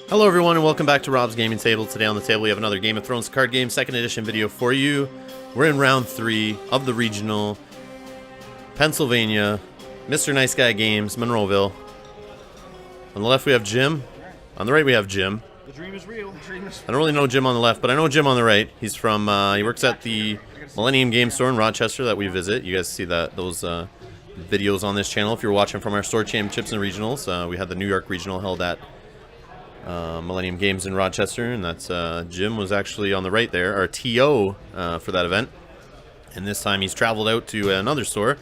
Hello everyone and welcome back to Rob's Gaming Table. Today on the table we have another Game of Thrones card game, 2nd edition video for you. We're in round 3 of the regional. Pennsylvania, Mr. Nice Guy Games, Monroeville. On the left we have Jim. On the right we have Jim. The dream is real. I don't really know Jim on the left, but I know Jim on the right. He's from, he works at the Millennium Game Store in Rochester that we visit. You guys see those videos on this channel if you're watching from our store championships and regionals. We had the New York regional held at Millennium Games in Rochester, and that's Jim was actually on the right there, our TO for that event. And this time he's traveled out to another store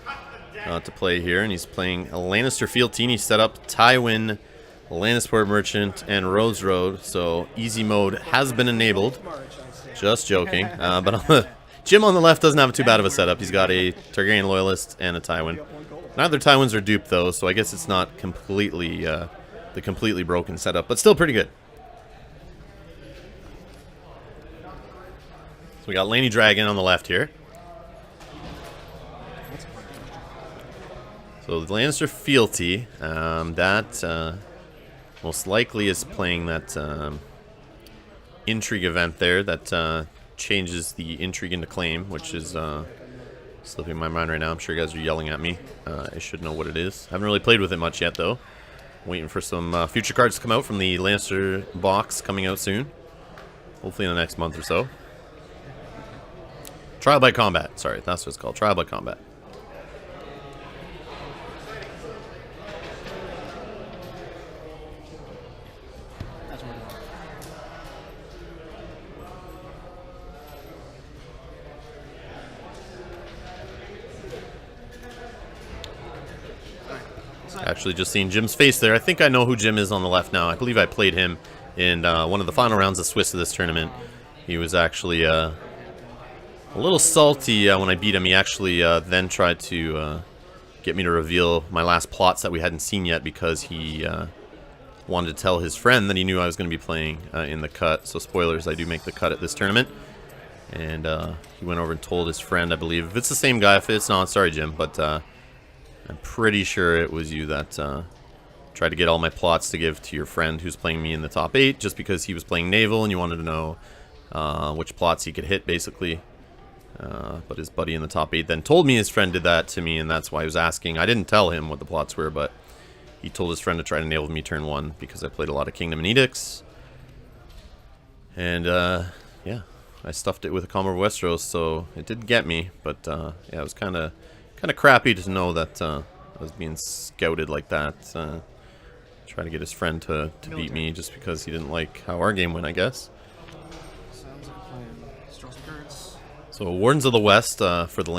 to play here, and he's playing Lannister Fealty. He set up Tywin, Lannisport Merchant, and Rose Road, so easy mode has been enabled. Just joking. But Jim on the left doesn't have too bad of a setup. He's got a Targaryen Loyalist and a Tywin. Neither Tywins are duped though, so I guess it's not completely the completely broken setup, but still pretty good. So we got Laney Dragon on the left here. So the Lannister Fealty, that most likely is playing that intrigue event there that changes the intrigue into claim, which is slipping my mind right now. I'm sure you guys are yelling at me. I should know what it is. Haven't really played with it much yet though. Waiting for some future cards to come out from the Lannister box coming out soon. Hopefully in the next month or so. Trial by Combat. Sorry, that's what it's called. Trial by Combat. Actually just seen Jim's face there. I think I know who Jim is on the left now. I believe I played him in one of the final rounds of Swiss of this tournament. He was actually a little salty when I beat him. He actually then tried to get me to reveal my last plots that we hadn't seen yet because he wanted to tell his friend that he knew I was going to be playing in the cut. So spoilers, I do make the cut at this tournament. And he went over and told his friend, I believe. If it's the same guy, if it's not, sorry Jim, but I'm pretty sure it was you that tried to get all my plots to give to your friend who's playing me in the top 8 just because he was playing naval and you wanted to know which plots he could hit, basically. But his buddy in the top 8 then told me his friend did that to me, and that's why he was asking. I didn't tell him what the plots were, but he told his friend to try to nail me turn 1 because I played a lot of Kingdom and Edicts. And, yeah, I stuffed it with a Calm over Westeros, so it didn't get me, but, yeah, it was kind of crappy to know that I was being scouted like that. Trying to get his friend to beat me just because he didn't like how our game went, I guess. Sounds like a plan. Draw some cards. So Wardens of the West for the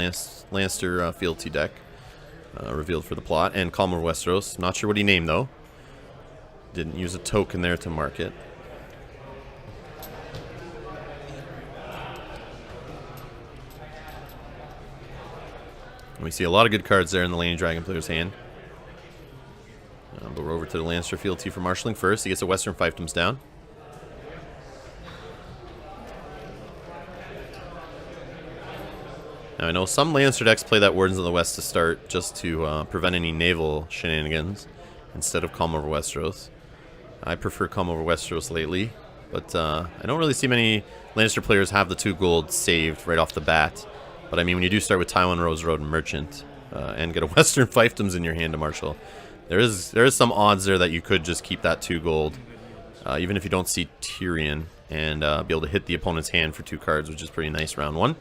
Lannister Fealty deck revealed for the plot, and Calm over Westeros. Not sure what he named though. Didn't use a token there to mark it. We see a lot of good cards there in the Laney Dragon player's hand. But we're over to the Lannister Fealty for marshalling first. He gets a Western Fiefdoms down. Now I know some Lannister decks play that Wardens of the West to start just to prevent any naval shenanigans instead of Calm over Westeros. I prefer Calm over Westeros lately, but I don't really see many Lannister players have the 2 gold saved right off the bat. But I mean, when you do start with Tywin, Rose Road, and Merchant, and get a Western Fiefdoms in your hand to marshal, there is some odds there that you could just keep that 2 gold, even if you don't see Tyrion, and be able to hit the opponent's hand for 2 cards, which is pretty nice round 1.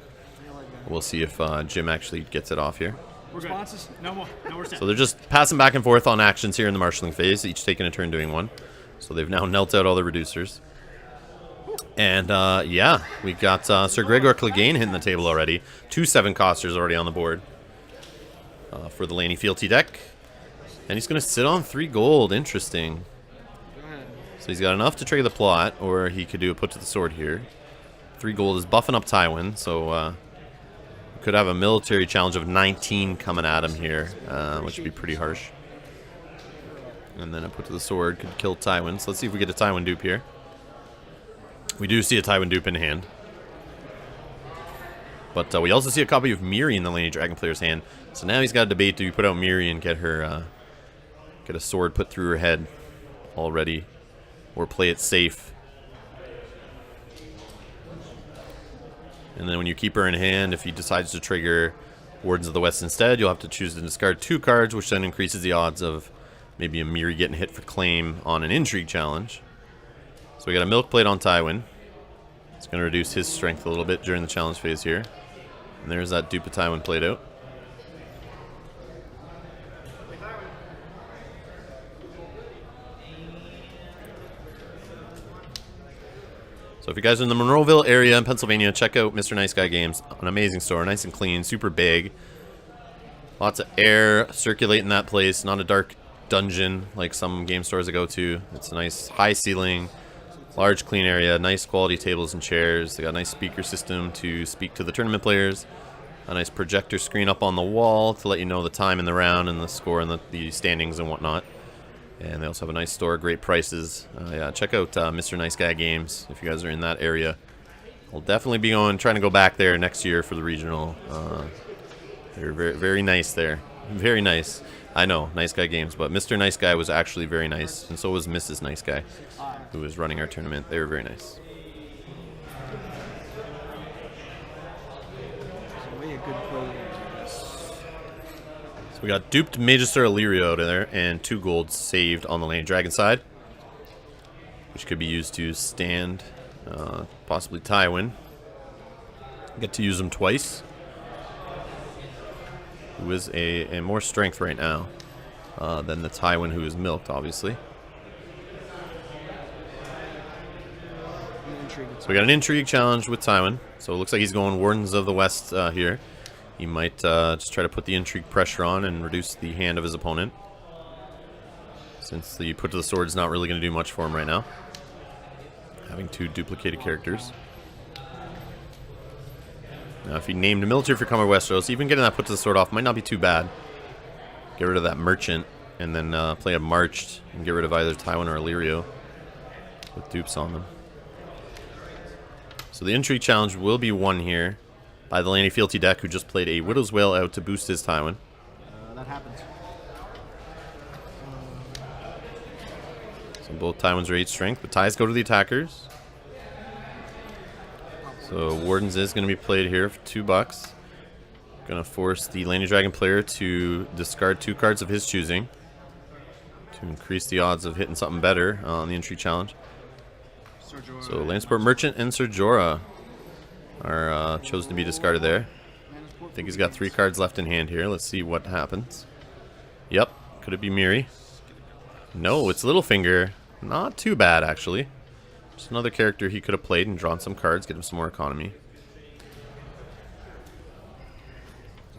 We'll see if Jim actually gets it off here. Responses? No more. No more. So they're just passing back and forth on actions here in the marshalling phase, each taking a turn doing one. So they've now knelt out all the reducers. And, yeah, we've got Sir Gregor Clegane hitting the table already. 2 7-costers already on the board for the Laney Fealty deck. And he's going to sit on 3 gold. Interesting. So he's got enough to trigger the plot, or he could do a put to the sword here. 3 gold is buffing up Tywin, so could have a military challenge of 19 coming at him here, which would be pretty harsh. And then a put to the sword could kill Tywin. So let's see if we get a Tywin dupe here. We do see a Tywin dupe in hand. But we also see a copy of Miri in the Laney Dragon player's hand. So now he's got a debate, do you put out Miri and get her, get a sword put through her head already? or play it safe. And then when you keep her in hand, if he decides to trigger Wardens of the West instead, you'll have to choose to discard 2 cards, which then increases the odds of maybe a Miri getting hit for claim on an intrigue challenge. So we got a milk plate on Tywin. It's going to reduce his strength a little bit during the challenge phase here. And there's that dupe of Tywin played out. So if you guys are in the Monroeville area in Pennsylvania, check out Mr. Nice Guy Games. An amazing store, nice and clean, super big. Lots of air circulating that place, not a dark dungeon like some game stores I go to. It's a nice high ceiling, large clean area, nice quality tables and chairs. They got a nice speaker system to speak to the tournament players. A nice projector screen up on the wall to let you know the time in the round and the score and the standings and whatnot. And they also have a nice store, great prices. Yeah, check out Mr. Nice Guy Games if you guys are in that area. We'll definitely be trying to go back there next year for the regional. They're very, very nice there. Very nice. I know, Nice Guy Games, but Mr. Nice Guy was actually very nice, and so was Mrs. Nice Guy, who was running our tournament. They were very nice. We got duped Magister Illyrio there, and 2 gold saved on the Lane Dragon side, which could be used to stand possibly Tywin. Get to use them twice. Who is a more strength right now than the Tywin who is milked, obviously. So we got an intrigue challenge with Tywin. So it looks like he's going Wardens of the West here. He might just try to put the intrigue pressure on and reduce the hand of his opponent, since the put to the sword is not really going to do much for him right now, having 2 duplicated characters. Now if he named a military for Comer Westeros, even getting that put to the sword off might not be too bad. Get rid of that merchant and then play a marched and get rid of either Tywin or Illyrio with dupes on them. So the intrigue challenge will be won here by the Lannister Fealty deck, who just played a Widow's Wail out to boost his Tywin. That happens. So both Tywins are 8 strength, but ties go to the attackers. So Wardens is going to be played here for $2. Going to force the Lannister Dragon player to discard 2 cards of his choosing to increase the odds of hitting something better on the intrigue challenge. So Landsport Merchant and Ser Jorah are chosen to be discarded there. I think he's got 3 cards left in hand here. Let's see what happens. Yep. Could it be Miri? No, it's Littlefinger. Not too bad, actually. Just another character he could have played and drawn some cards, get him some more economy.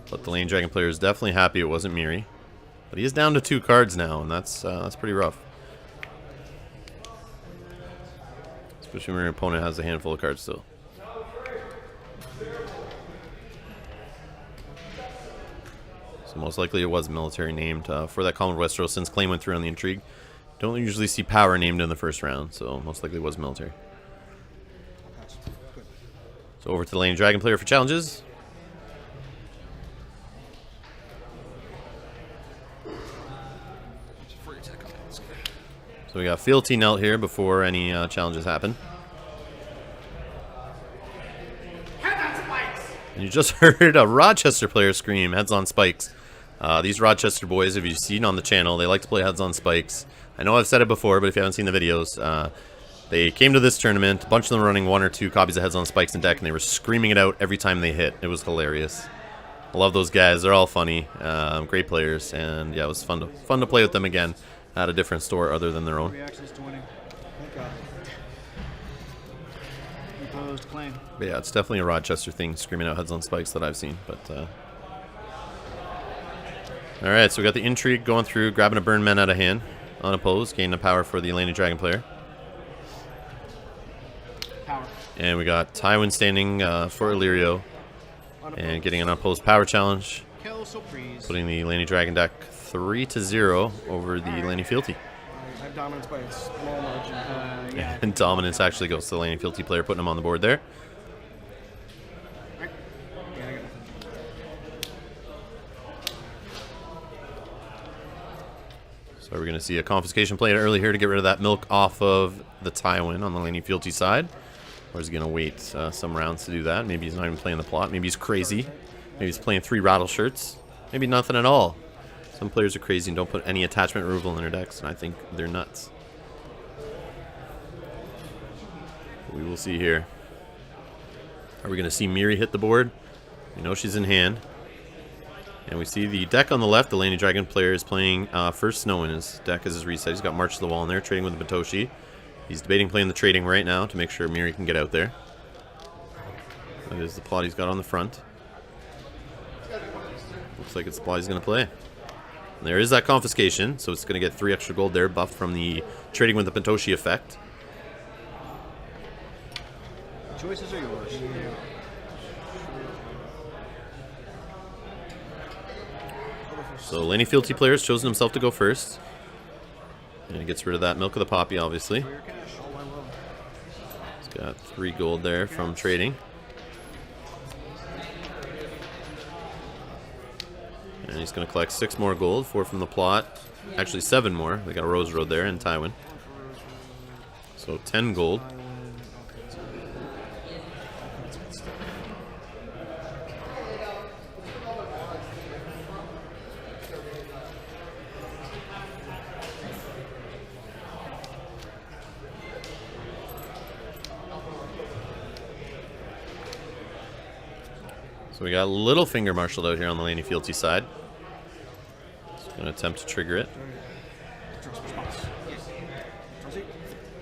But the Lane Dragon player is definitely happy it wasn't Miri. But he is down to 2 cards now, and that's pretty rough. Especially when your opponent has a handful of cards still. So most likely it was military named for that column of Westeros, since claim went through on the intrigue. Don't usually see power named in the first round, so most likely it was military. So over to the Lane Dragon player for challenges. So we got Fealty knelt here before any challenges happen. And you just heard a Rochester player scream, heads on spikes. These Rochester boys, if you've seen on the channel, they like to play heads on spikes. I know I've said it before, but if you haven't seen the videos, they came to this tournament, a bunch of them running 1 or 2 copies of heads on spikes in deck, and they were screaming it out every time they hit. It was hilarious. I love those guys. They're all funny, great players, and yeah, it was fun to play with them again at a different store other than their own. Reactions to winning. Thank God. Unopposed claim. But yeah, it's definitely a Rochester thing, screaming out heads on spikes that I've seen. But alright, so we got the intrigue going through, grabbing a burn man out of hand. Unopposed, gaining a power for the Lannister Dragon player. Power. And we got Tywin standing for Illyrio. And getting an unopposed power challenge. Kill, so please. Putting the Lannister Dragon deck 3-0 over the Lannister Fealty. I have dominance by a small margin. Yeah. And dominance actually goes to the Lannister Fealty player, putting him on the board there. Yeah, I got nothing. So So we're going to see a Confiscation play early here to get rid of that milk off of the Tywin on the Lannister Fealty side. Or is he going to wait some rounds to do that? Maybe he's not even playing the plot. Maybe he's crazy. Maybe he's playing 3 rattle shirts. Maybe nothing at all. Some players are crazy and don't put any attachment removal in their decks, and I think they're nuts. We will see here. Are we going to see Miri hit the board? We know she's in hand. And we see the deck on the left. The Landy Dragon player is playing First Snow in his deck as his reset. He's got March to the Wall in there, trading with the Batoshi. He's debating playing the trading right now to make sure Miri can get out there. That is the plot he's got on the front. Looks like it's the plot he's going to play. And there is that Confiscation, so it's going to get 3 extra gold there, buffed from the trading with the Batoshi effect. The choices are yours. So Landy Fealty player has chosen himself to go first. And he gets rid of that Milk of the Poppy, obviously. He's got 3 gold there from trading. And he's going to collect 6 more gold, 4 from the plot. Actually 7 more. They got a Rose Road there and Tywin. So 10 gold. So we got Littlefinger marshaled out here on the Landy Fealty side. He's going to attempt to trigger it.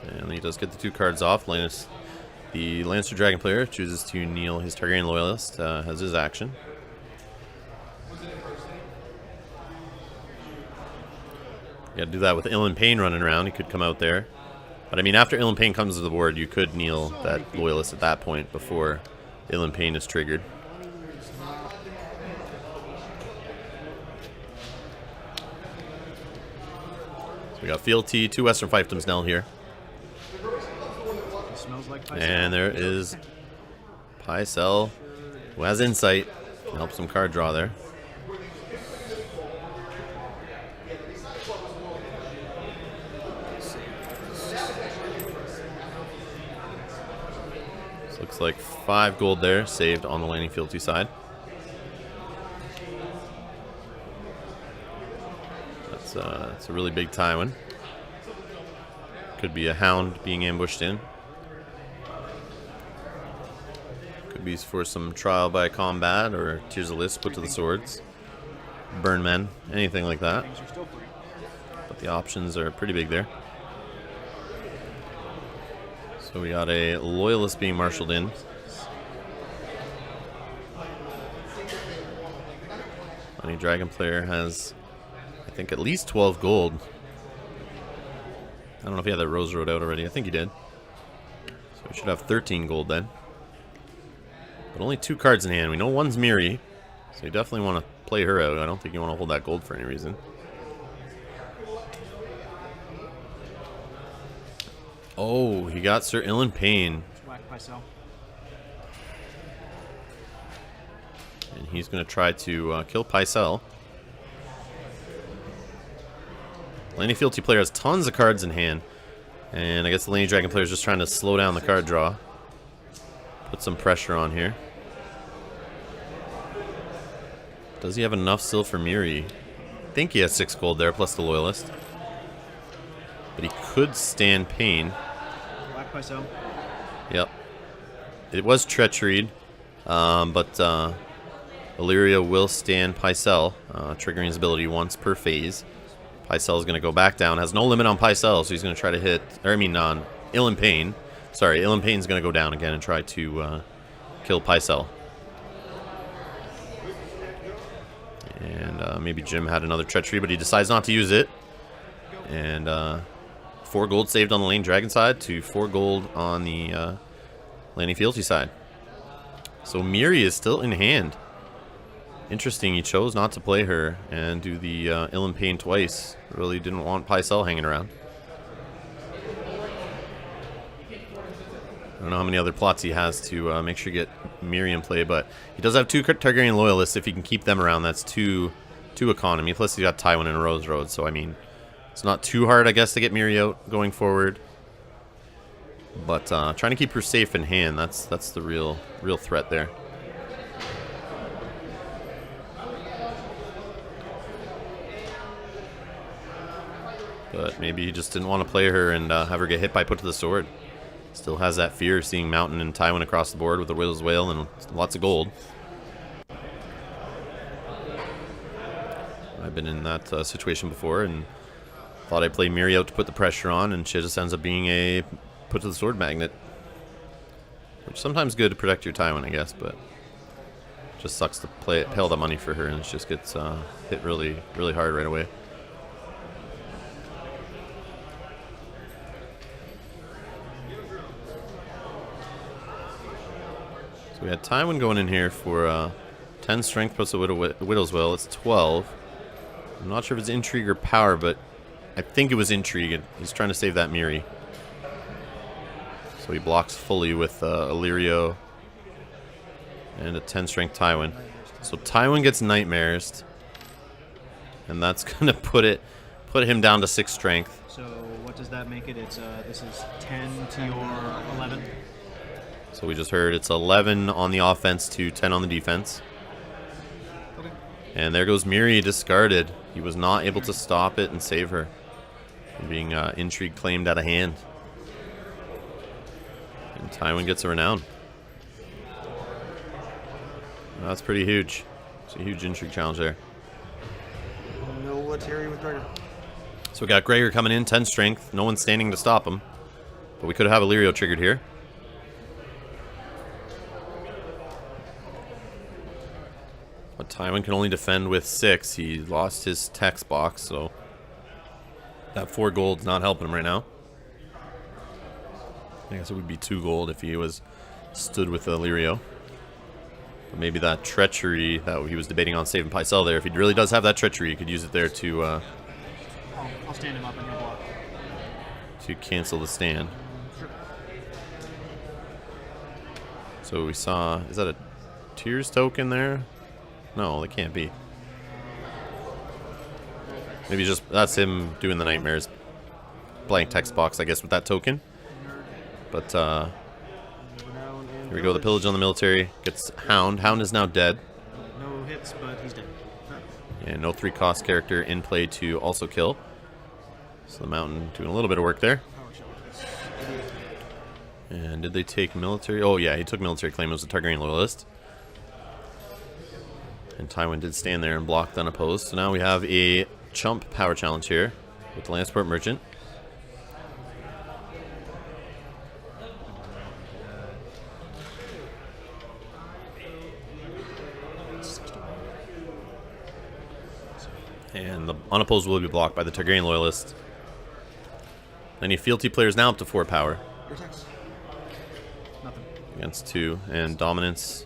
And he does get the 2 cards off. The Lannister Dragon player chooses to kneel his Targaryen Loyalist as his action. You got to do that with Ill and Pain running around. He could come out there. But I mean, after Ill and Pain comes to the board, you could kneel that Loyalist at that point before Ill and Pain is triggered. We got Fealty, 2 Western Fiefdoms down here. And there is Pycelle, who has insight. Can help some card draw there. This looks like 5 gold there, saved on the Landy Fealty side. It's a really big Tywin. Could be a Hound being ambushed in. Could be for some trial by combat or Tears of List put to the swords. Burn men, anything like that. But the options are pretty big there. So we got a Loyalist being marshaled in. Any Dragon player has, I think, at least 12 gold. I don't know if he had that Rose Road out already. I think he did. So we should have 13 gold then. But only 2 cards in hand. We know one's Miri, so you definitely want to play her out. I don't think you want to hold that gold for any reason. Oh, he got Sir Ill and Pain. And he's going to try to kill Pycelle. Landy Fealty player has tons of cards in hand. And I guess the Landy Dragon player is just trying to slow down the card draw. Put some pressure on here. Does he have enough still for Miri? I think he has 6 gold there, plus the Loyalist. But he could stand Pain. Black Pycelle. Yep. It was Treachery, but Illyria will stand Pycelle, triggering his ability once per phase. Pycelle is going to go back down. Has no limit on Pycelle, so he's going to try to hit... Or I mean, on Ill and Pain. Sorry, Ill and Pain is going to go down again and try to kill Pycelle. And maybe Jim had another Treachery, but he decides not to use it. And 4 gold saved on the Lane Dragon side to 4 gold on the Landy Fealty side. So Miri is still in hand. Interesting, he chose not to play her and do the Ill and Pain twice. Really didn't want Pycelle hanging around. I don't know how many other plots he has to make sure you get Miri in play, but he does have 2 Targaryen Loyalists. If he can keep them around, that's 2 economy. Plus he's got Tywin and Rose Road, so I mean, It's not too hard, I guess, to get Miri out going forward. But trying to keep her safe in hand, that's the real threat there. But maybe he just didn't want to play her and have her get hit by put to the sword. Still has that fear of seeing Mountain and Tywin across the board with the Widow's Wail and lots of gold. I've been in that situation before and thought I'd play Miri out to put the pressure on, and she just ends up being a put to the sword magnet. Which is sometimes good to protect your Tywin, I guess, but just sucks to pay all that money for her and she just gets hit really hard right away. So we had Tywin going in here for 10 strength plus the Widow's Wail. It's 12. I'm not sure if it's intrigue or power, but I think it was intrigue. He's trying to save that Miri. So he blocks fully with Illyrio and a 10 strength Tywin. So Tywin gets nightmares, and that's gonna put him down to 6 strength. So what does that make it? It's this is 10 to your 11. So we just heard it's 11 on the offense to 10 on the defense. Okay. And there goes Miri discarded. He was not able to stop it and save her from being intrigue claimed out of hand. And Tywin gets a renown. That's pretty huge. It's a huge intrigue challenge there. No Tyrion with Gregor. So we got Gregor coming in, 10 strength. No one's standing to stop him. But we could have Illyrio triggered here. But Tywin can only defend with 6. He lost his text box, so that 4 gold's not helping him right now. I guess it would be 2 gold if he was stood with Illyrio. But maybe that treachery that he was debating on saving Pycelle there, if he really does have that treachery, he could use it there to I'll stand him up and he'll block. to cancel the stand. Sure. So we saw, is that a Tears token there? No, it can't be. Maybe just, that's him doing the nightmares. Blank text box, I guess, with that token. But, here we go, the pillage on the military. Gets Hound. Hound is now dead. No hits, but he's dead. And no 3 cost character in play to also kill. So the Mountain doing a little bit of work there. And did they take military? Oh yeah, he took military claim. It was a Targaryen loyalist. And Tywin did stand there and blocked unopposed. So now we have a chump power challenge here with the Lannister Merchant. And the unopposed will be blocked by the Targaryen loyalist. Any fealty players now up to 4 power. Your text. Nothing. Against 2. And dominance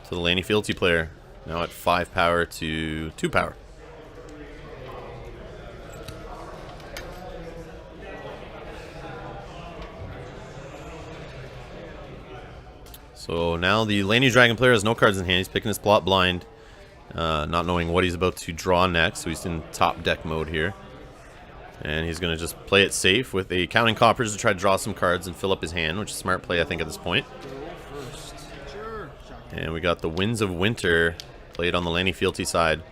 to the Lanny fealty player. Now at 5 power to 2 power. So now the Lanny Dragon player has no cards in hand. He's picking his plot blind. Not knowing what he's about to draw next. So he's in top deck mode here. And he's going to just play it safe with a Counting Coppers to try to draw some cards and fill up his hand, which is a smart play, I think, at this point. Sure. And we got the Winds of Winter played on the Lanny Fealty side,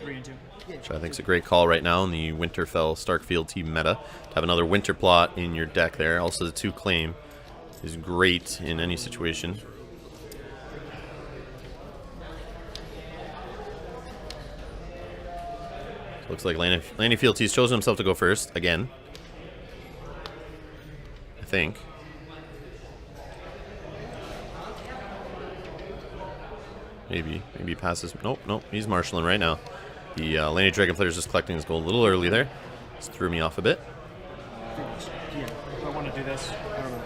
3 and 2. which I think is a great call right now in the Winterfell Stark Fealty meta. To have another Winter plot in your deck there. Also, the 2 claim is great in any situation. Looks like Lanny Fealty's chosen himself to go first again. I think. Maybe he passes. Nope. He's marshalling right now. The Lanny Dragon player is just collecting his gold a little early there. Just threw me off a bit. Yeah. I want to do this. I don't know.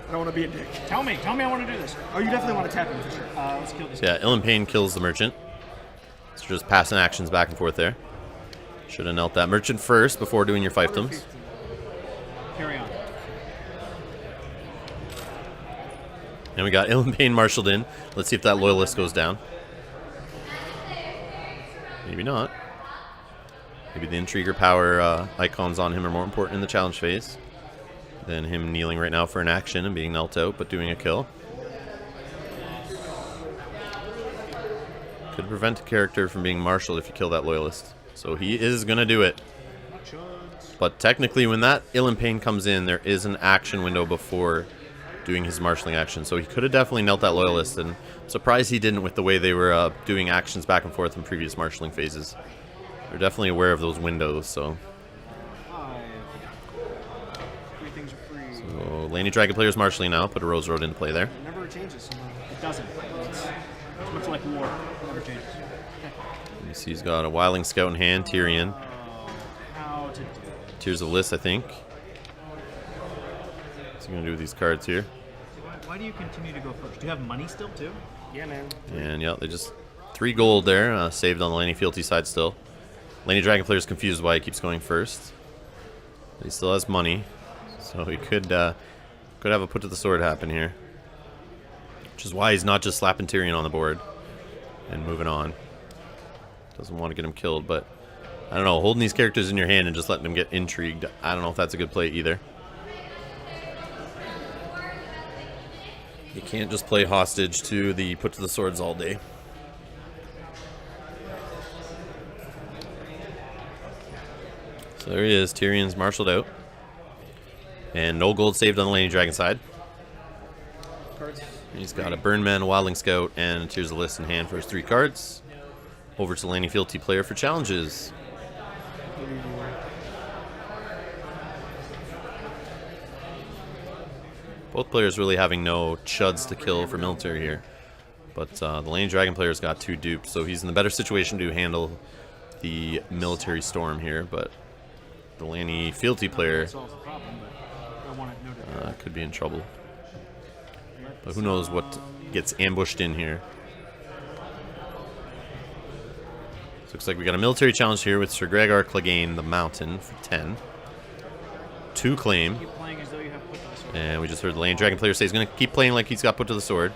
I don't want to be a dick. Tell me I want to do this. Oh, you definitely want to tap him for sure. Let's kill this guy. Yeah, Ilyn Payne kills the Merchant. So just passing actions back and forth there. Should have knelt that Merchant first before doing your fiefdoms. Carry on. And we got Ilyn Payne marshaled in. Let's see if that loyalist goes down. Maybe not. Maybe the intrigue power icons on him are more important in the challenge phase than him kneeling right now for an action and being knelt out, but doing a kill. Could prevent a character from being marshaled if you kill that loyalist. So he is going to do it. But technically, when that Ill and Pain comes in, there is an action window before doing his marshalling action. So he could have definitely knelt that loyalist, and I'm surprised he didn't with the way they were doing actions back and forth in previous marshalling phases. They're definitely aware of those windows, so... So Laney Dragon player's marshalling now. Put a Rose Road into play there. It never changes. It doesn't. It's much like war. It never changes. You see he's got a Wildling Scout in hand, Tyrion. How to do it. Tears of List, I think. What's he going to do with these cards here? Why do you continue to go first? Do you have money still, too? Yeah, man. And yeah, they just 3 gold there, saved on the Laney Fealty side still. Laney Dragon player is confused why he keeps going first. But he still has money, so he could have a put to the sword happen here. Which is why he's not just slapping Tyrion on the board and moving on. Doesn't want to get him killed, but I don't know, holding these characters in your hand and just letting them get intrigued, I don't know if that's a good play either. You can't just play hostage to the put to the swords all day. So there he is, Tyrion's marshaled out. And no gold saved on the Laney Dragon side. He's got a Burnman, Wildling Scout, and Tears of List in hand for his 3 cards. Over to Laney Fealty player for challenges. Both players really having no chuds to kill for military here. But the Laney Dragon player's got 2 dupes, so he's in the better situation to handle the military storm here. But the Laney Fealty player could be in trouble. But who knows what gets ambushed in here. So looks like we got a military challenge here with Sir Gregor Clegane, the Mountain, for 10. 2 claim. And we just heard the Laney Dragon player say he's going to keep playing like he's got put to the sword.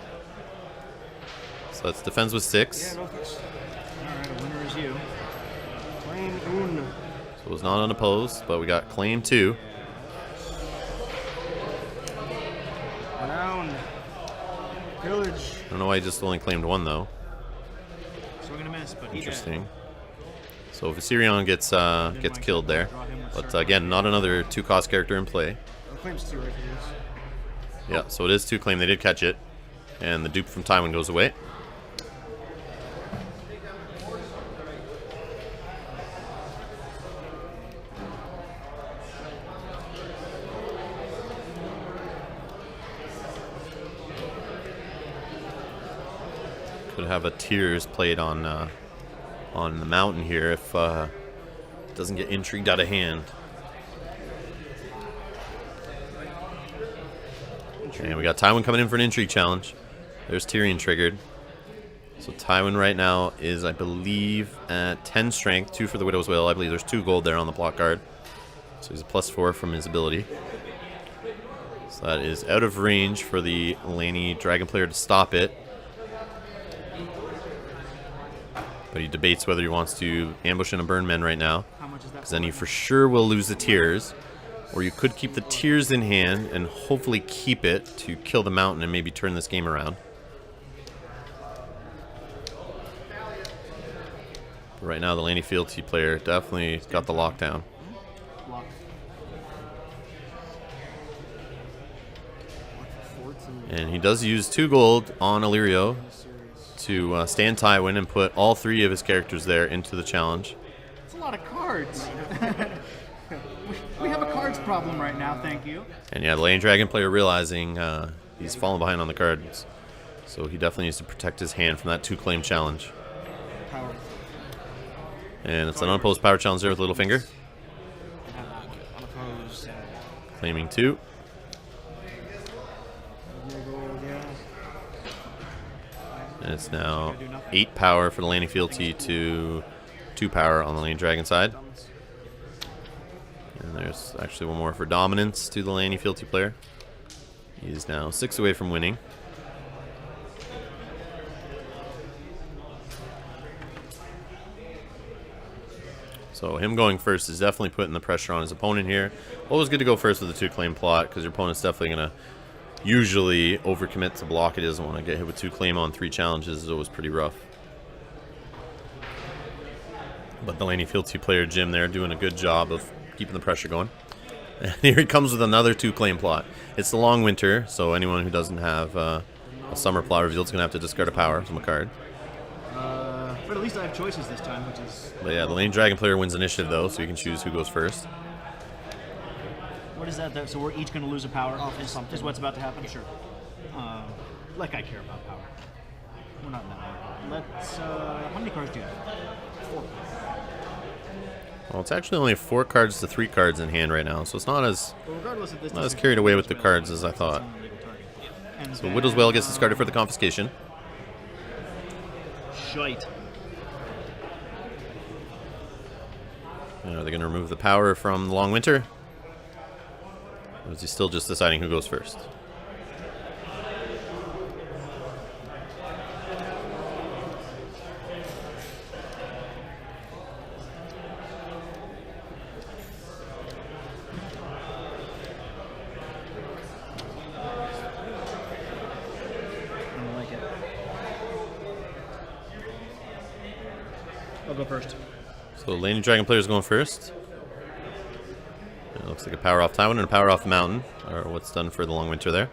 So that's defense with 6. Yeah, no thanks. Alright, a winner is you. Claim un. So it was not unopposed, but we got claim 2. Renown. Pillage. I don't know why he just only claimed 1 though. So we're going to miss, but he Interesting. So Viserion gets killed there. But again, not another 2-cost character in play. Claims 2 right here. Yeah, so it is 2 claim. They did catch it. And the dupe from Tywin goes away. Could have a Tears played on the Mountain here if it doesn't get intrigued out of hand. And we got Tywin coming in for an intrigue challenge. There's Tyrion triggered. So Tywin right now is, I believe, at 10 strength, 2 for the Widow's Will. I believe there's 2 gold there on the block card. So he's a +4 from his ability. So that is out of range for the Laney Dragon player to stop it. But he debates whether he wants to ambush in a Burn Men right now. Because then he for sure will lose the Tears. Or you could keep the Tears in hand and hopefully keep it to kill the Mountain and maybe turn this game around. But right now, the Laney Fealty player definitely got the lockdown. And he does use 2 gold on Illyrio to stand Tywin and put all 3 of his characters there into the challenge. It's a lot of cards. We have a cards problem right now, thank you. And yeah, the Laney Dragon player realizing he's fallen behind on the cards. So he definitely needs to protect his hand from that 2-claim challenge. Power. And it's an unopposed power challenge there with Littlefinger. Unopposed. Claiming 2. And it's now 8 power for the Laney Fealty to 2 power on the Laney Dragon side. And there's actually 1 more for dominance to the Laney Fealty player. He is now 6 away from winning. So him going first is definitely putting the pressure on his opponent here. Always good to go first with a 2-claim plot, because your opponent's definitely going to usually overcommit to block. It doesn't want to get hit with 2-claim on 3 challenges. Is always pretty rough. But the Lannister Fealty player Jim there doing a good job of keeping the pressure going. And here he comes with another 2-claim plot. It's the long winter, so anyone who doesn't have a summer plot revealed is going to have to discard a power from a card. But at least I have choices this time, which is... But yeah, the Lane Dragon player wins initiative though, so you can choose who goes first. What is that, though? So we're each going to lose a power? Is what's about to happen? Sure. Like I care about power. We're not in that mode. Let's... how many cards do you have? 4. Well, it's actually only 4 cards to 3 cards in hand right now, so it's not as Well, regardless of this, not as carried away with the cards as I thought. So Widow's Wail gets discarded for the confiscation. Shite. Are they going to remove the power from the Long Winter? Or is he still just deciding who goes first? I don't like it. I'll go first. So Lane Dragon player is going first. It looks like a power off Tywin and a power off the mountain, or what's done for the Long Winter there.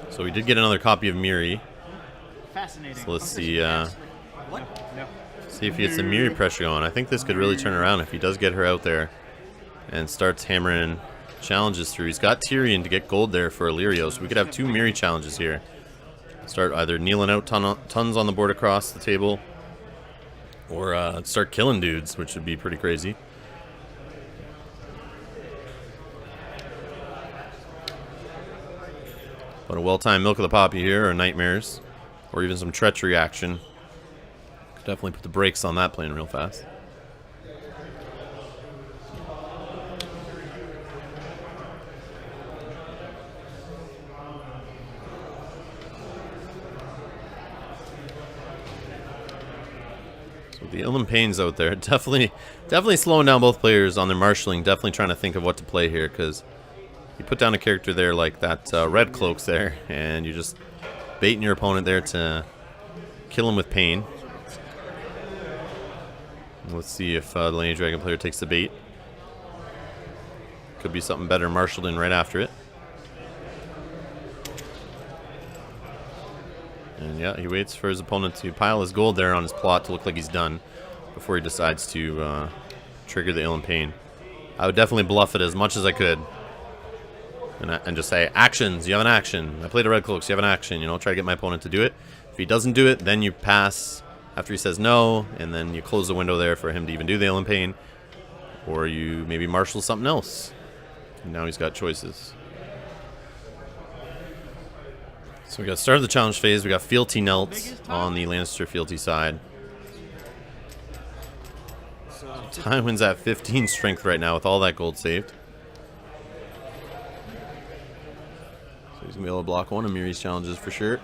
So we did get another copy of Miri. Fascinating. So let's see, What? No. see if he gets the Miri pressure going. I think this could really turn around if he does get her out there and starts hammering challenges through. He's got Tyrion to get gold there for Illyrio, so we could have 2 Miri challenges here. Start either kneeling out tons on the board across the table, or start killing dudes, which would be pretty crazy. But a well-timed Milk of the Poppy here, or Nightmares, or even some Treachery action. Could definitely put the brakes on that playing real fast. So the Ilum Pain's out there, definitely slowing down both players on their marshalling. Definitely trying to think of what to play here, because you put down a character there like that Red Cloak's there, and you're just baiting your opponent there to kill him with pain. Let's see if the Lannister Dragon player takes the bait. Could be something better marshaled in right after it. And yeah, he waits for his opponent to pile his gold there on his plot to look like he's done before he decides to trigger the Ilum Pain. I would definitely bluff it as much as I could. And just say, actions, you have an action. I played a Red Cloak, so you have an action. You know, try to get my opponent to do it. If he doesn't do it, then you pass after he says no, and then you close the window there for him to even do the Ilum Pain. Or you maybe marshal something else. And now he's got choices. So we got started the challenge phase. We got Fealty Knelt on the Lannister Fealty side. Tywin's at 15 strength right now with all that gold saved. He's going to be able to block one of Miri's challenges for sure.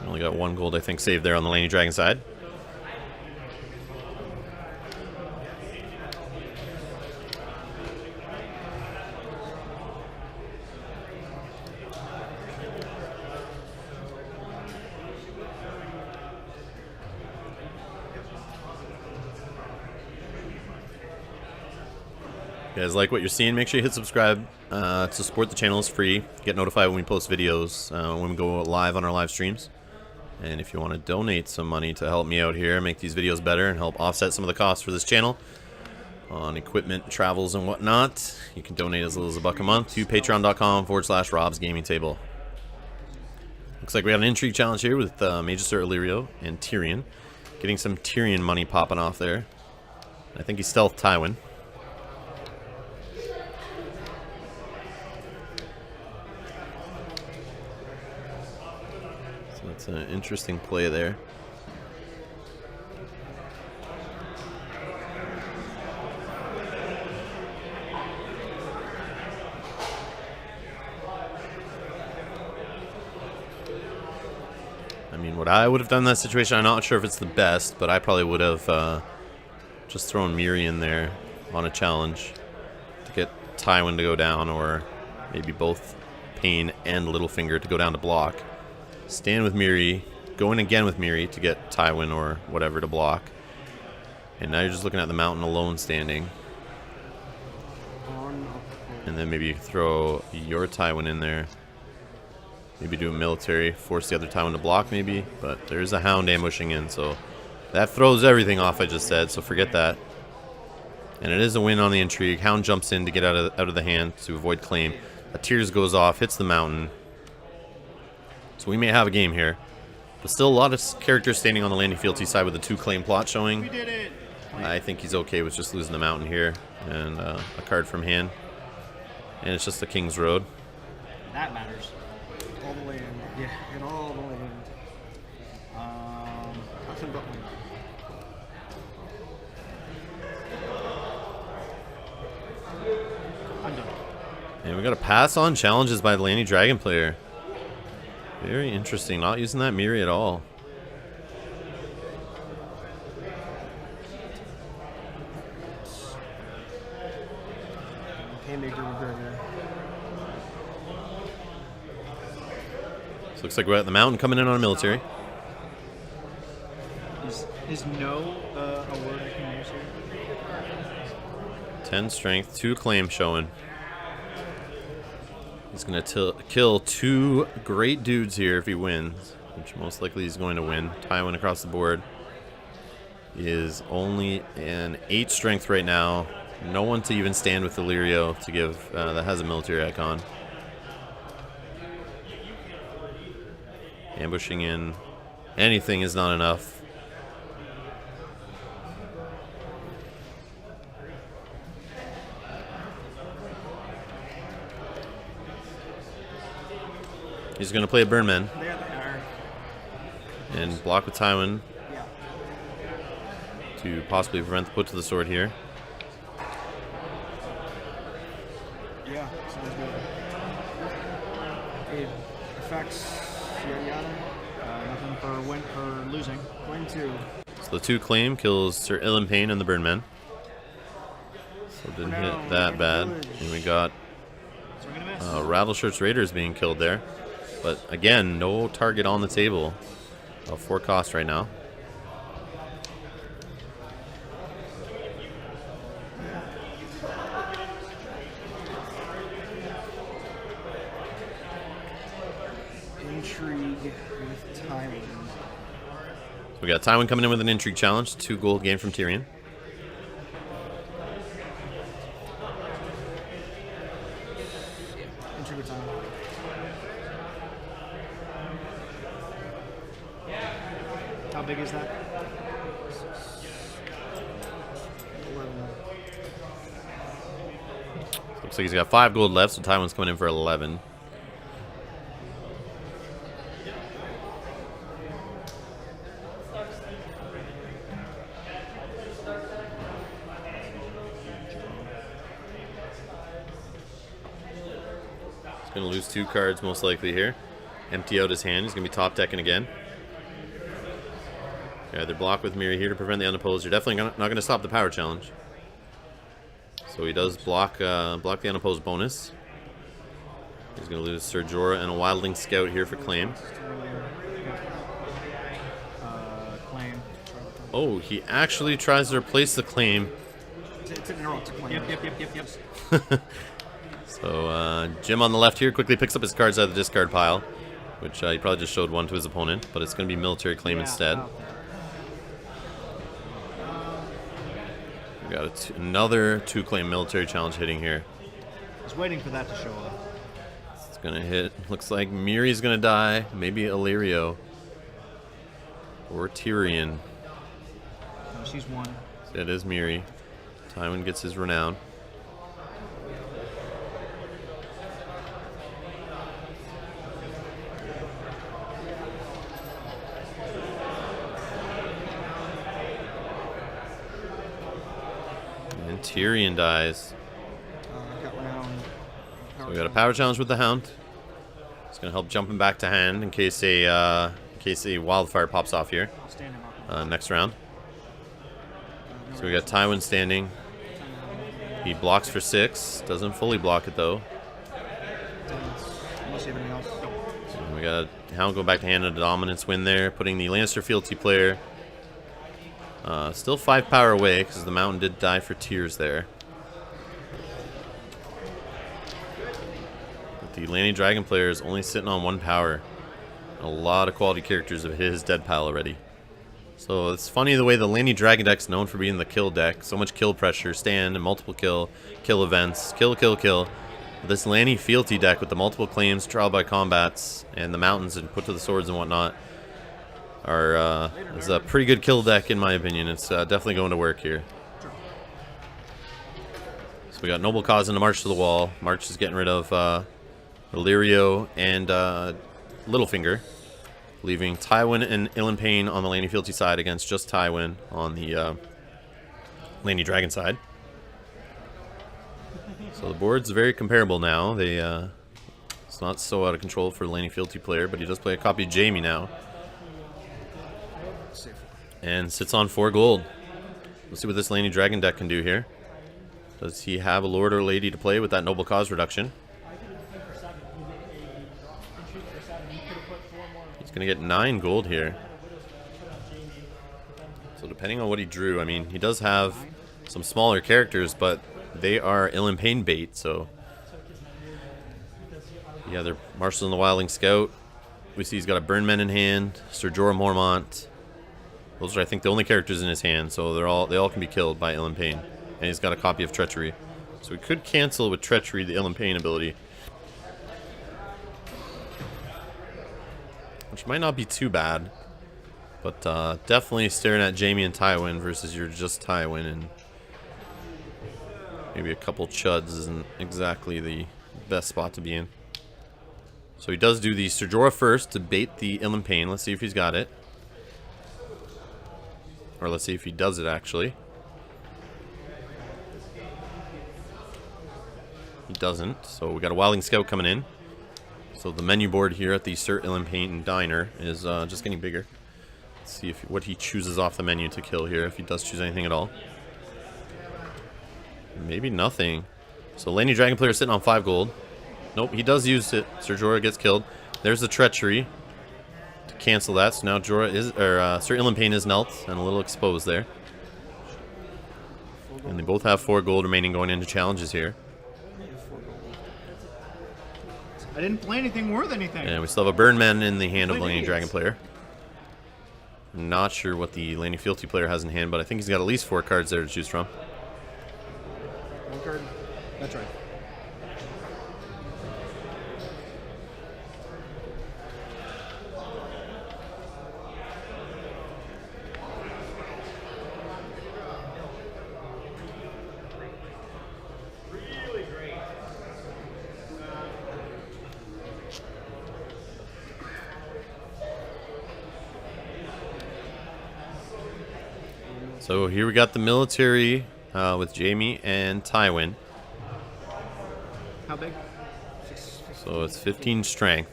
Only got 1 gold, I think, saved there on the Lannister Dragon side. If you guys like what you're seeing, make sure you hit subscribe to support the channel. It's free. Get notified when we post videos, when we go live on our live streams. And if you want to donate some money to help me out here, make these videos better, and help offset some of the costs for this channel, on equipment, travels, and whatnot. You can donate as little as $1 a month to patreon.com/Rob's Gaming Table. Looks like we got an intrigue challenge here with Magister Illyrio and Tyrion. Getting some Tyrion money popping off there. I think he stealthed Tywin. So that's an interesting play there. I mean, what I would have done in that situation, I'm not sure if it's the best, but I probably would have just thrown Miri in there on a challenge to get Tywin to go down, or maybe both Pain and Littlefinger to go down to block. Stand with Miri, go in again with Miri to get Tywin or whatever to block. And now you're just looking at the mountain alone standing. And then maybe you throw your Tywin in there. Maybe do a military, force the other Tywin to block maybe, but there's a Hound ambushing in, so that throws everything off I just said, so forget that. And it is a win on the intrigue. Hound jumps in to get out of the hand to avoid claim. A Tears goes off, hits the mountain. So we may have a game here. But still a lot of characters standing on the Lannister Fealty side with the 2 claim plot showing. We did it! I think he's okay with just losing the mountain here. And a card from hand. And it's just the King's Road. That matters. All the land. Yeah, and all the land. Nothing but land. I'm done. And we got a pass on challenges by the Lanny Dragon player. Very interesting. Not using that Miri at all. Haymaker McGregor. So looks like we're at the mountain coming in on a military. Is no a word I can use here? 10 strength, 2 claim showing. He's going to kill 2 great dudes here if he wins, which most likely he's going to win. Tywin across the board is only an 8 strength right now. No one to even stand with Illyrio to give that has a military icon. Ambushing in. Anything is not enough. He's going to play a Burnman. There they are. And block with Tywin Yeah. to possibly prevent the put to the sword here. Yeah, sounds good. It affects yada yada. Nothing for losing. Win 2. So the 2 claim kills Sir Ilyn Payne and the Burnman. So didn't hit that bad. And we got So we're gonna miss. Rattleshirt's Raiders being killed there. But again, no target on the table. 4 cost right now. Intrigue with Tywin. So we got Tywin coming in with an intrigue challenge. 2 gold gain from Tyrion. Intrigue with Tywin. How big is that? 11. Looks like he's got 5 gold left, so Tywin's coming in for 11. He's going to lose 2 cards most likely here. Empty out his hand. He's going to be top decking again. Yeah, they're blocked with Miri here to prevent the unopposed. You're definitely not going to stop the power challenge. So he does block the unopposed bonus. He's going to lose Ser Jorah and a Wildling Scout here for claim. Claim. Oh, he actually tries to replace the claim. It's an interrupt claim. Yep. So Jim on the left here quickly picks up his cards out of the discard pile, which he probably just showed one to his opponent, but it's going to be military claim instead. We got another 2-claim military challenge hitting here. I was waiting for that to show up. It's gonna hit. Looks like Miri's gonna die. Maybe Illyrio. Or Tyrion. No, she's one. It is Miri. Tywin gets his renown. And Tyrion dies. Got renown. So we got a power challenge with the Hound. It's gonna help jump him back to hand in case a wildfire pops off here. I'll stand him up. Next round. So we got Tywin standing. He blocks for 6. Doesn't fully block it though. Unless you have anything else. And we got Hound go back to hand, a dominance win there, putting the Lannister Fealty player still 5 power away because the Mountain did die for tears there. But the Lanny Dragon player is only sitting on 1 power. A lot of quality characters have hit his dead pile already. So it's funny the way the Lanny Dragon deck's known for being the kill deck. So much kill pressure, stand, and multiple kill events, kill. This Lanny Fealty deck with the multiple claims, trial by combats, and the mountains and put to the swords and whatnot is a pretty good kill deck in my opinion. It's definitely going to work here. So we got Noble Cause into March to the Wall. March is getting rid of Illyrio and Littlefinger, leaving Tywin and Illipaine on the Lanny Fealty side against just Tywin on the Lanny Dragon side. So the board's very comparable now. It's not so out of control for the Lanny Fealty player, but he does play a copy of Jaime now. And sits on 4 gold. Let's see what this Lanny Dragon deck can do here. Does he have a Lord or Lady to play with that Noble Cause reduction? He's going to get 9 gold here. So depending on what he drew, I mean, he does have some smaller characters, but they are Illipaine bait, so... Yeah, they're Marshals and the Wildling Scout. We see he's got a Burnman in hand, Ser Jorah Mormont. Those are, I think, the only characters in his hand, so they all can be killed by Illipaine. And he's got a copy of Treachery. So we could cancel with Treachery the Illipaine ability. Which might not be too bad. But definitely staring at Jaime and Tywin versus you're just Tywin, and maybe a couple chuds isn't exactly the best spot to be in. So he does do the Ser Jorah first to bait the Illipaine. Let's see if he's got it. Or let's see if he does it actually. He doesn't. So we got a Wildling Scout coming in. So the menu board here at the Sir Illipaine Diner is just getting bigger. Let's see what he chooses off the menu to kill here, if he does choose anything at all. Maybe nothing. So Lanny Dragon player sitting on 5 gold. Nope, he does use it. Ser Jorah gets killed. There's the Treachery to cancel that. So now Jorah is, Sir Illipaine is knelt and a little exposed there. And they both have 4 gold remaining going into challenges here. I didn't play anything worth anything. And we still have a Burnman in the hand of the Lanny Dragon player. I'm not sure what the Lanny Fealty player has in hand, but I think he's got at least 4 cards there to choose from. 1 card. That's right. So here we got the military with Jaime and Tywin. How big? So it's 15 strength.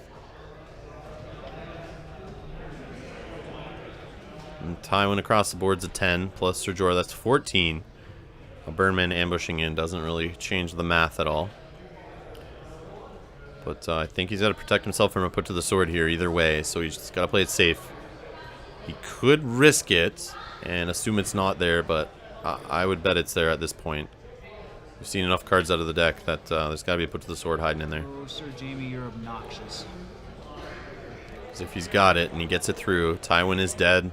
And Tywin across the board's a 10, plus Ser Jorah, that's 14. A Burnman ambushing in doesn't really change the math at all. But I think he's got to protect himself from a put to the sword here either way, so he's just got to play it safe. He could risk it and assume it's not there, but I would bet it's there at this point. We've seen enough cards out of the deck that there's got to be a put to the sword hiding in there. Oh, Sir Jaime, you're obnoxious. Because if he's got it and he gets it through, Tywin is dead,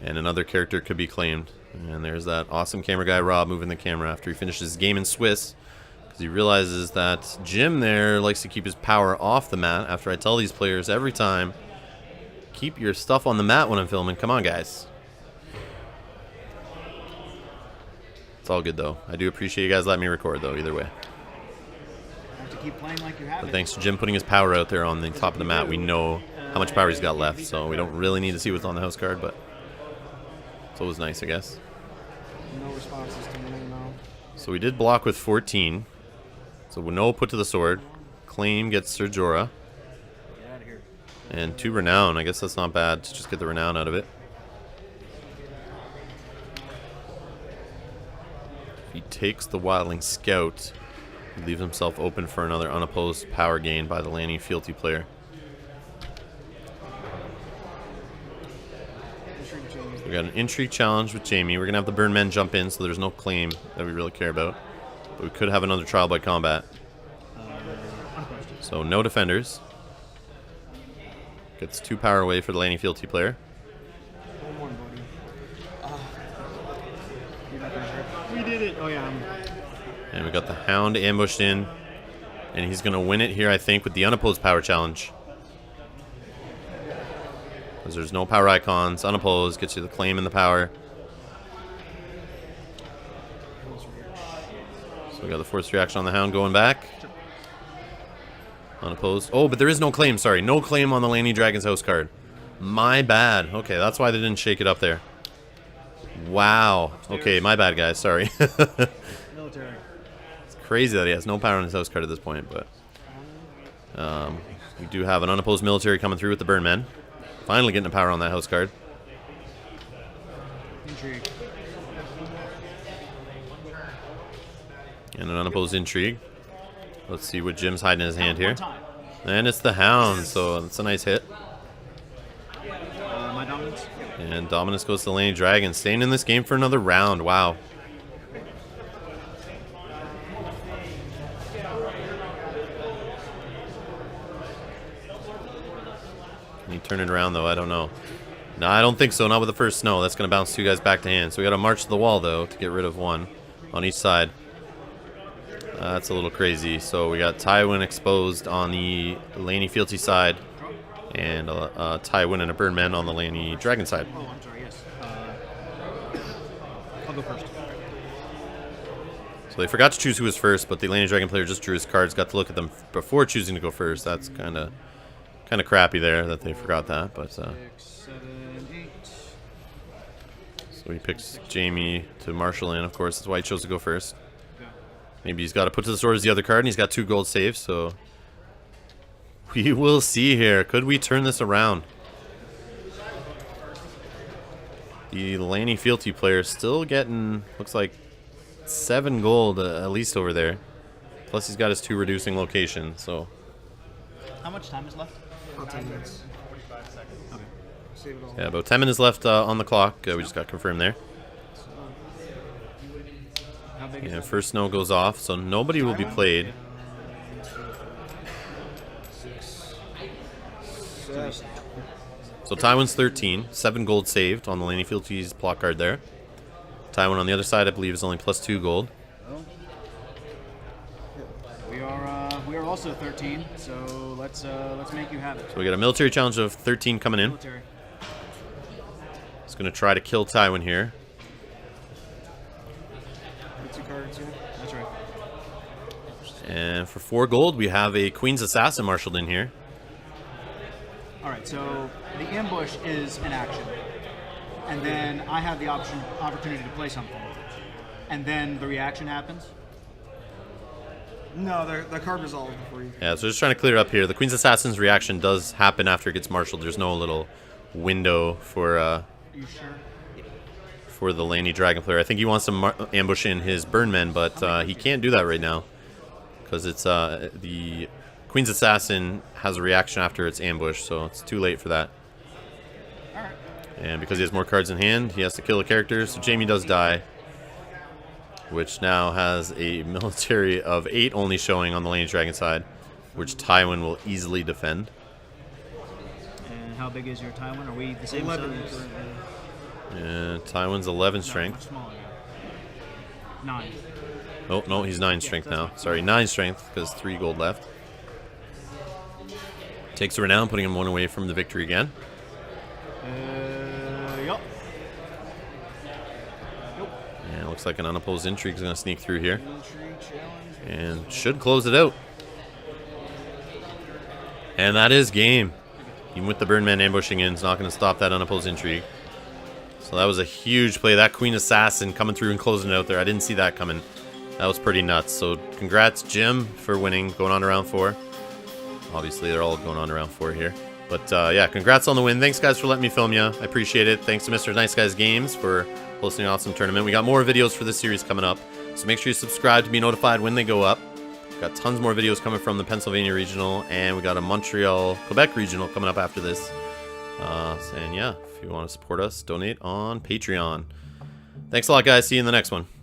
and another character could be claimed. And there's that awesome camera guy, Rob, moving the camera after he finishes his game in Swiss. Because he realizes that Jim there likes to keep his power off the mat after I tell these players every time, keep your stuff on the mat when I'm filming. Come on, guys. It's all good, though. I do appreciate you guys letting me record, though, either way. Have to keep playing like you have But it. thanks to Jim putting his power out there on the top of the mat, we know how much power he's got left, so we don't really need to see what's on the house card, but it's always nice, I guess. No responses to me, no. So we did block with 14. So no put to the sword. Claim gets Ser Jorah. Get out of here. And 2 renown. I guess that's not bad to just get the renown out of it. If he takes the Wildling Scout, he leaves himself open for another unopposed power gain by the Lannister Fealty player. We got an intrigue challenge with Jamie. We're going to have the burn men jump in, so there's no claim that we really care about. But we could have another trial by combat. So no defenders. Gets 2 power away for the Lannister Fealty player. One more, buddy. We did it. Oh, yeah. And we got the Hound ambushed in. And he's going to win it here, I think, with the unopposed power challenge. Because there's no power icons. Unopposed gets you the claim and the power. So we got the forced reaction on the Hound going back. Unopposed. Oh, but there is no claim. Sorry, no claim on the Lanny Dragon's house card. My bad. Okay, that's why they didn't shake it up there. Wow. Okay, my bad, guys. Sorry. Military. It's crazy that he has no power on his house card at this point, but we do have an unopposed military coming through with the burn men. Finally getting a power on that house card. Intrigue. And an unopposed intrigue. Let's see what Jim's hiding in his hand here. One time. And it's the Hound, so that's a nice hit. My dominance. And dominance goes to the Lanny Dragon, staying in this game for another round. Wow. Can he turn it around, though? I don't know. No, I don't think so. Not with the first snow. That's going to bounce 2 guys back to hand. So we got to march to the wall, though, to get rid of 1 on each side. That's a little crazy. So we got Tywin exposed on the Lanny Fealty side, and Tywin and a burn man on the Lanny Dragon side. Oh, I'm sorry, yes. I'll go first. So they forgot to choose who was first, but the Lanny Dragon player just drew his cards, got to look at them before choosing to go first. That's kind of crappy there that they forgot that. But 6, 7, 8. so he picks Jamie to marshal in. Of course, that's why he chose to go first. Maybe he's got to put to the sword as the other card, and he's got 2 gold saves, so we will see here. Could we turn this around? The Lanny Fealty player still getting, looks like, 7 gold at least over there. Plus he's got his 2 reducing locations, so. How much time is left? About 10 minutes. Okay. Save it all. Yeah, about 10 minutes left on the clock. We just got confirmed there. How big is Yeah, that? first snow goes off, so nobody will be played. 7. So Tywin's 13, 7 gold saved on the Lanny Fealty's block card there. Tywin on the other side, I believe, is only plus 2 gold. We are also 13, so let's make you have it. So we got a military challenge of 13 coming in. Military. He's going to try to kill Tywin here. 2 cards, yeah. That's right. And for 4 gold, we have a Queen's Assassin marshaled in here. All right, so the ambush is an action, and then I have the opportunity to play something, and then the reaction happens. No, the card resolves before you. Yeah, so just trying to clear up here. The Queen's Assassin's reaction does happen after it gets marshaled. There's no little window for Are you sure? for the Lanny Dragon player. I think he wants to ambush in his burn men, but he can't do that right now because it's the Queen's Assassin has a reaction after its ambush, so it's too late for that. All right. And because he has more cards in hand, he has to kill a character, so Jamie does die, which now has a military of 8 only showing on the Lanny Dragon side, which Tywin will easily defend. And how big is your Tywin? Are we the same 11. size? And Tywin's 11 No, strength. much smaller. 9. Oh, no, he's 9 strength that's now. fine. Sorry, 9 strength because 3 gold left. Takes a renown, putting him 1 away from the victory again. Yup. And it looks like an unopposed intrigue is going to sneak through here. Intrigue challenge. And should close it out. And that is game. Even with the Birdman ambushing in, it's not going to stop that unopposed intrigue. So that was a huge play. That Queen Assassin coming through and closing it out there. I didn't see that coming. That was pretty nuts. So congrats, Jim, for winning, going on to round 4. Obviously, they're all going on to round 4 here. But yeah, congrats on the win. Thanks, guys, for letting me film you. I appreciate it. Thanks to Mr. Nice Guys Games for hosting an awesome tournament. We got more videos for this series coming up. So make sure you subscribe to be notified when they go up. Got tons more videos coming from the Pennsylvania Regional, and we got a Montreal, Quebec Regional coming up after this. And yeah, if you want to support us, donate on Patreon. Thanks a lot, guys. See you in the next one.